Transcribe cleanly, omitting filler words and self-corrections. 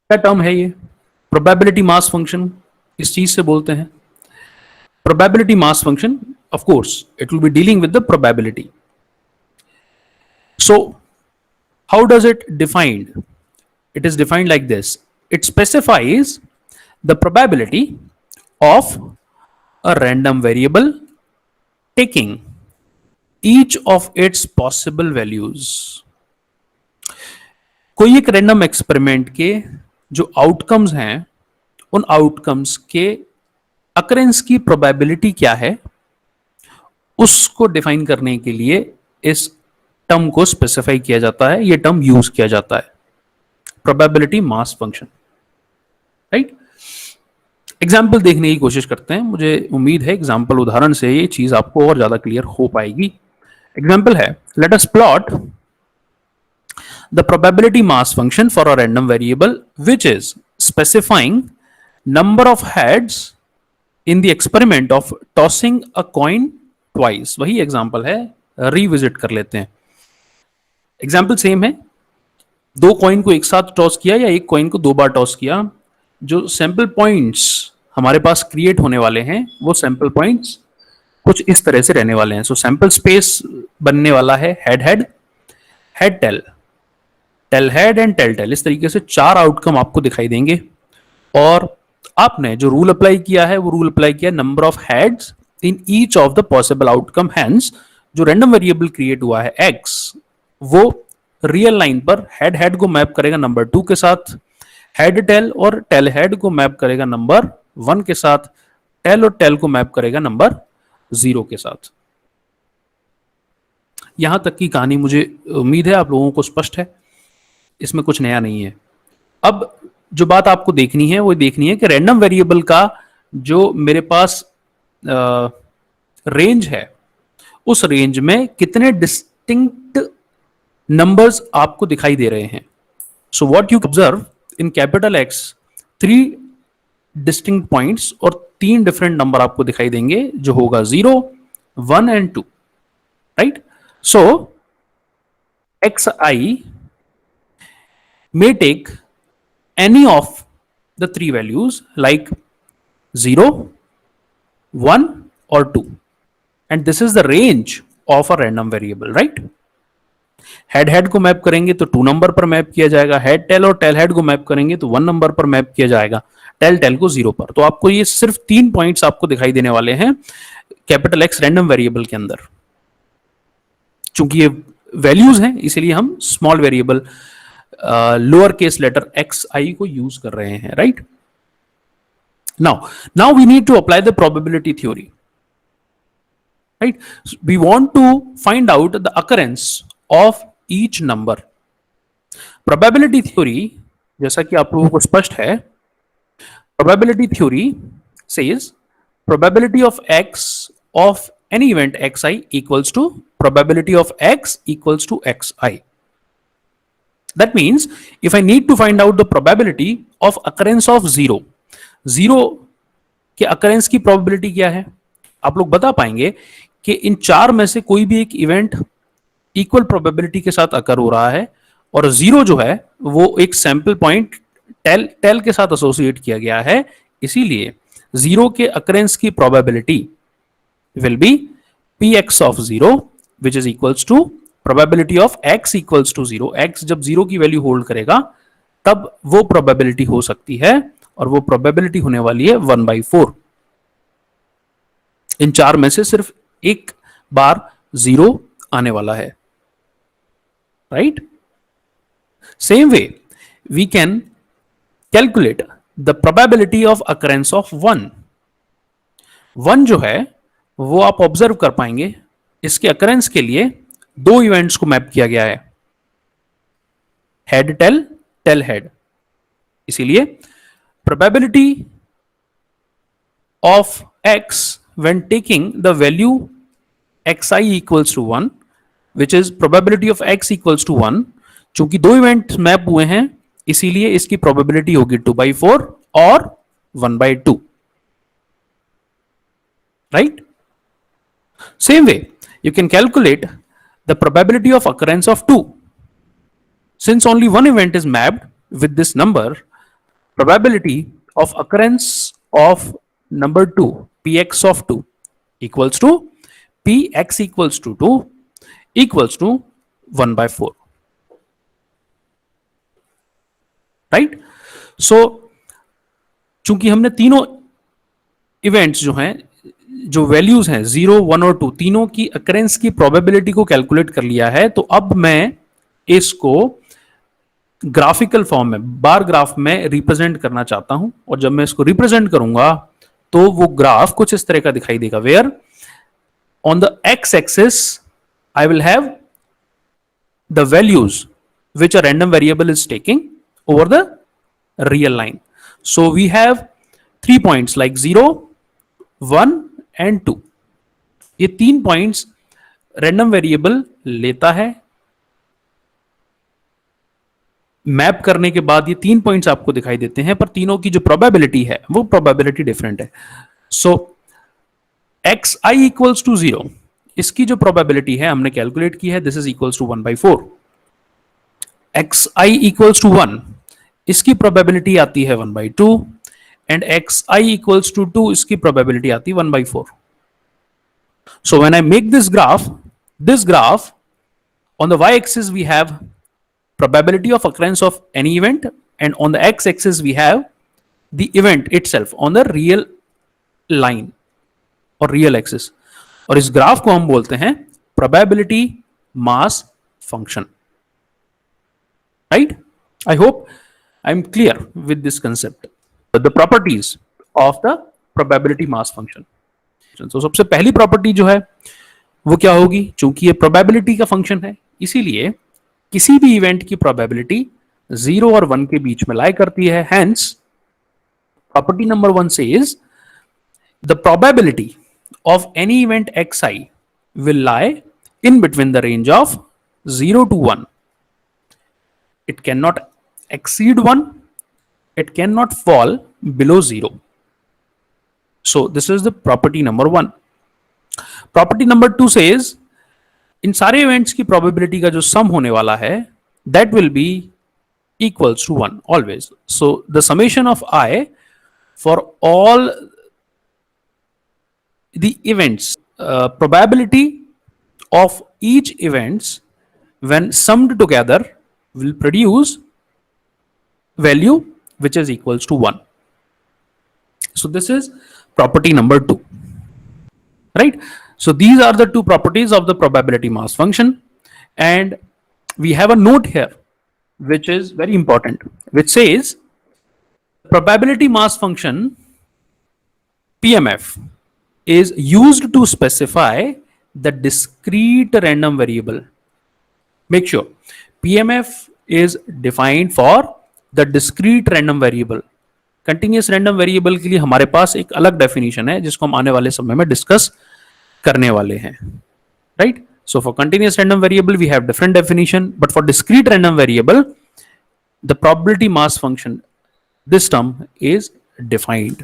क्या टर्म है ये? प्रोबेबिलिटी मास फंक्शन इस चीज से बोलते हैं. Probability mass function, of course, it will be dealing with the probability. So, how does it defined? It is defined like this. It specifies the probability of a random variable taking each of its possible values. कोई एक random experiment के जो outcomes हैं उन outcomes के occurrence की probability क्या है उसको डिफाइन करने के लिए इस टर्म को स्पेसिफाई किया जाता है, ये टर्म यूज किया जाता है, probability mass function. Right. Example देखने की कोशिश करते हैं. मुझे उम्मीद है एग्जाम्पल उदाहरण से ये चीज आपको और ज्यादा क्लियर हो पाएगी. एग्जाम्पल है, let us plot the probability mass function for a random variable which is specifying number of heads in the experiment of tossing a coin twice. वही एग्जाम्पल है, रिविजिट कर लेते हैं. एग्जाम्पल सेम है, दो कॉइन को एक साथ टॉस किया या एक कॉइन को दो बार टॉस किया. जो सैंपल पॉइंट्स हमारे पास क्रिएट होने वाले हैं वो सैंपल पॉइंट्स कुछ इस तरह से रहने वाले हैं. सो सैंपल स्पेस बनने वाला है head head, head tail, tail head and tail tail. इस तरीके से चार आउटकम आपको दिखाई देंगे और आपने जो रूल अप्लाई किया है वो रूल अप्लाई किया number of heads in each of the possible outcome. Hence जो रैंडम वेरिएबल क्रिएट हुआ है x, वो रियल लाइन पर हेड हेड को मैप करेगा नंबर 2 के साथ, हेड टेल और टेल हेड को मैप करेगा नंबर 1 के साथ, टेल और टेल को मैप करेगा नंबर 0 के साथ. यहां तक की कहानी मुझे उम्मीद है आप लोगों को स्पष्ट है, इसमें कुछ नया नहीं है. अब जो बात आपको देखनी है वो देखनी है कि रैंडम वेरिएबल का जो मेरे पास रेंज है उस रेंज में कितने डिस्टिंक्ट नंबर्स आपको दिखाई दे रहे हैं. So what you observe in capital x, 3 distinct points और 3 डिफरेंट नंबर आपको दिखाई देंगे जो होगा 0, 1 and 2. Right. So X I may take any of the 3 values like 0, 1 or 2, and this is the range of a random variable. right. Head head को map करेंगे तो 2 number पर मैप किया जाएगा, हेड टेल और टेल हेड को map करेंगे तो 1 नंबर पर मैप किया जाएगा, टेल टेल को 0 पर. तो आपको ये सिर्फ 3 पॉइंट्स आपको दिखाई देने वाले हैं कैपिटल एक्स रैंडम वेरिएबल के अंदर. चूंकि ये वैल्यूज हैं इसलिए हम small variable lower case letter x i को यूज कर रहे हैं. Right. Now we need to apply the probability theory. Right. We want to find out the occurrence of each number. Probability theory जैसा कि आप लोगों को स्पष्ट है, probability theory says probability of x of any event x I equals to probability of x equals to x i. That means if I need to find out the probability of occurrence of 0 के occurrence की probability क्या है, आप लोग बता पाएंगे कि इन 4 में से कोई भी एक इवेंट इक्वल प्रोबेबिलिटी के साथ अकर हो रहा है और 0 जो है वो एक सैंपल पॉइंट टेल के साथ एसोसिएट किया गया है. इसीलिए 0 के occurrence की probability will be px of 0 which is equals to probability of x equals to 0. x जब 0 की वैल्यू होल्ड करेगा तब वो प्रोबेबिलिटी हो सकती है और वो प्रोबेबिलिटी होने वाली है 1/4. इन 4 में से सिर्फ एक बार 0 आने वाला है. Right. Same way we can calculate the probability of occurrence of 1. 1 जो है वो आप ऑब्जर्व कर पाएंगे इसके अकरेंस के लिए 2 इवेंट्स को मैप किया गया है, हेड टेल, टेल हेड. इसीलिए probability of x when taking the value xi equals to 1 which is probability of x equals to 1. चूंकि 2 इवेंट मैप हुए हैं इसीलिए इसकी प्रोबेबिलिटी होगी 2/4 और 1/2. Right. Same way you can calculate the probability of occurrence of 2. Since only one event is mapped with this number, probability of occurrence of number 2, px of 2, equals to px equals to 2 equals to 1 by 4. Right? सो चूंकि हमने तीनों events जो हैं, जो values हैं 0, 1 और 2, तीनों की अकरेंस की प्रोबेबिलिटी को कैलकुलेट कर लिया है, तो अब मैं इसको ग्राफिकल फॉर्म में, बार ग्राफ में रिप्रेजेंट करना चाहता हूं। और जब मैं इसको रिप्रेजेंट करूंगा तो वो ग्राफ कुछ इस तरह का दिखाई देगा, where on the X axis I will have the values which a random variable is taking over the real line. So we have 3 points like 0, 1 and 2. ये 3 पॉइंट्स रैंडम वेरिएबल लेता है। मैप करने के बाद ये 3 पॉइंट्स आपको दिखाई देते हैं, पर तीनों की जो प्रोबेबिलिटी है वो प्रोबेबिलिटी डिफरेंट है। So X I equals to 0, इसकी जो प्रोबेबिलिटी है हमने कैलकुलेट की है, this is equals to 1 by 4। X I equals to 1, इसकी प्रोबेबिलिटी आती है 1 by 2, and X I equals to 2, इसकी प्रोबेबिलिटी आती है 1 by 4। So when I make this graph on the y-axis we have probability of occurrence of any event, and on the x-axis we have the event itself on the real line or real axis, और इस graph को हम बोलते हैं probability mass function, right? I hope I'm clear with this concept. The properties of the probability mass function. तो सबसे पहली property जो है वो क्या होगी? चूंकि ये प्रोबेबिलिटी का फंक्शन है, इसीलिए किसी भी इवेंट की प्रोबेबिलिटी 0 और 1 के बीच में लाई करती है। Hence property number 1 says the probability of any event xi will lie in between the range of 0 to 1. It cannot exceed 1, it cannot fall below 0. So this is the property number 1. Property number 2 says इन सारे events की probability का जो सम होने वाला है that will be equals to 1 always. So the summation of I for all the events, probability of each events when summed together will produce value which is equals to 1. So this is property number 2, right? So these are the two properties of the probability mass function, and we have a note here which is very important, which says probability mass function PMF is used to specify the discrete random variable. Make sure PMF is defined for the discrete random variable. Continuous random variable के लिए हमारे पास एक अलग definition है जिसको हम आने वाले समय में डिस्कस करने वाले हैं, right? So for continuous random variable we have different definition, but for discrete random variable the probability mass function, this term is defined.